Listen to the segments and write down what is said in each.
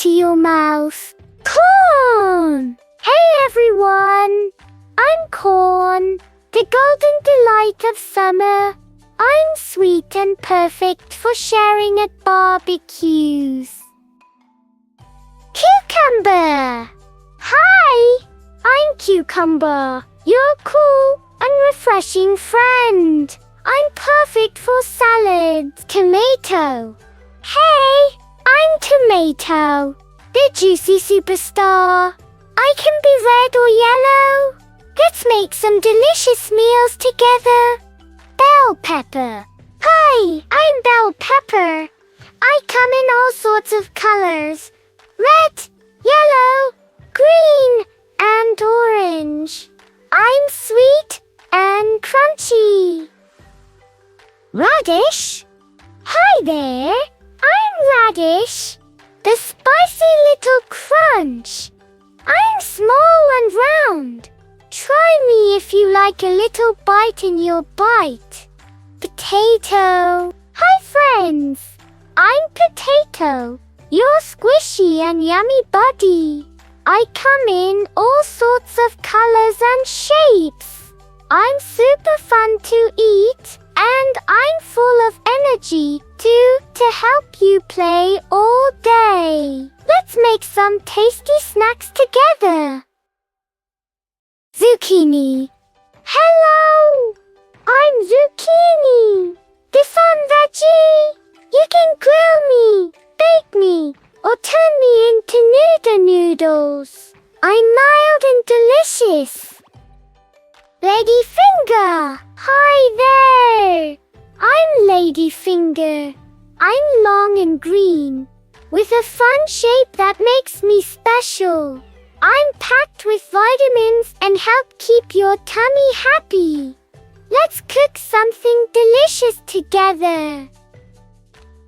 into your mouth. Corn! Hey everyone! I'm Corn, the golden delight of summer. I'm sweet and perfect for sharing at barbecues. Cucumber! Hi! I'm Cucumber, your cool and refreshing friend. I'm perfect for salads. Tomato! Hey! I'm Tomato, the juicy superstar. I can be red or yellow. Let's make some delicious meals together. Bell pepper. Hi, I'm Bell Pepper. I come in all sorts of colors. Red, yellow, green, and orange. I'm sweet and crunchy. Radish. Hi there. I'm Radish, the spicy little crunch. I'm small and round. Try me if you like a little bite in your bite. Potato. Hi friends. I'm Potato, your squishy and yummy buddy. I come in all sorts of colors and shapes. I'm super fun to eat, and I'm full of energy too, to help you play all day. Let's make some tasty snacks together. Zucchini. Hello! I'm Zucchini, the fun veggie. You can grill me, bake me, or turn me into noodles. I'm mild and delicious. Ladyfinger. Hi there. I'm Ladyfinger. I'm long and green, with a fun shape that makes me special. I'm packed with vitamins and help keep your tummy happy. Let's cook something delicious together.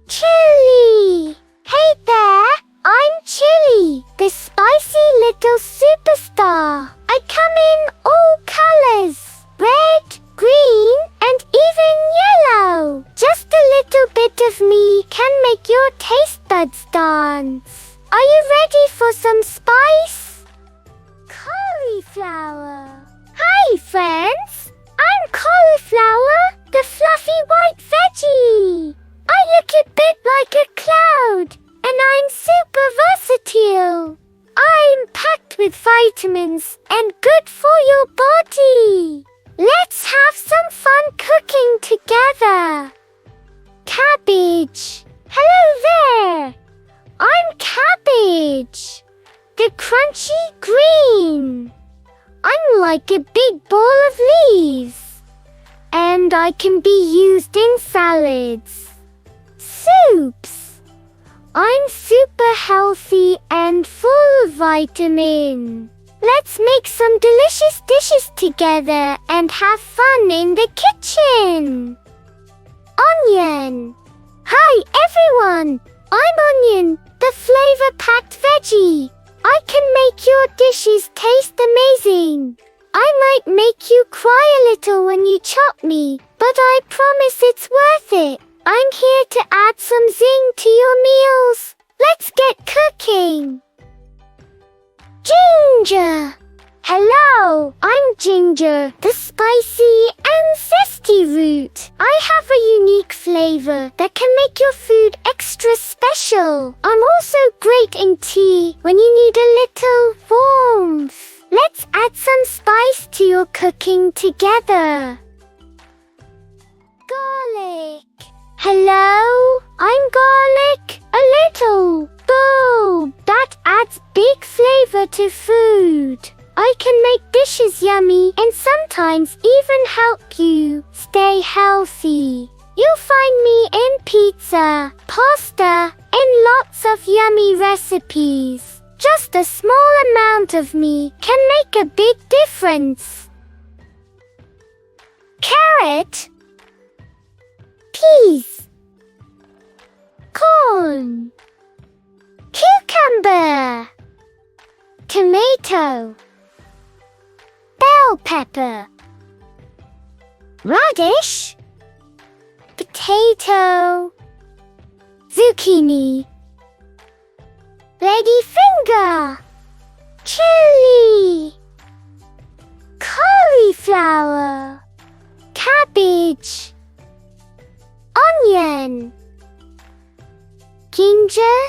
Chilli. Hey there, I'm Chilli, the spicy little superstar. I come in all colors, red, green, and even yellow. Just a little bit of me can make your taste buds dance. Are you ready for some spice? Cauliflower. Hi friends, I'm Cauliflower, the fluffy white veggie. I look a bit like a cloud, and I'm super versatile. I'm packed with vitamins and good for your body. Let's have some fun cooking together. Cabbage. Hello there. I'm Cabbage, the crunchy green. I'm like a big ball of leaves, and I can be used in salads, soups. I'm super healthy and full of vitamin. Let's make some delicious dishes together and have fun in the kitchen. Onion. Hi everyone, I'm Onion, the flavor-packed veggie. I can make your dishes taste amazing. I might make you cry a little when you chop me, but I promise it's worth it. I'm here to add some zing to your meals. Let's get cooking. Ginger. Hello, I'm Ginger, the spicy and zesty root. I have a unique flavor that can make your food extra special. I'm also great in tea when you need a little warmth. Let's add some spice to your cooking together. Garlic. Hello, I'm Garlic, a little bulb that adds big flavor to food. I can make dishes yummy and sometimes even help you stay healthy. You'll find me in pizza, pasta, and lots of yummy recipes. Just a small amount of me can make a big difference. Carrot. Peas. Corn. Cucumber. Tomato. Bell pepper. Radish. Potato. Zucchini. ladyfinger, chilli, cauliflower, cabbage, onion, ginger,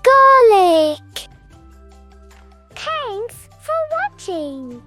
garlic. Thanks for watching.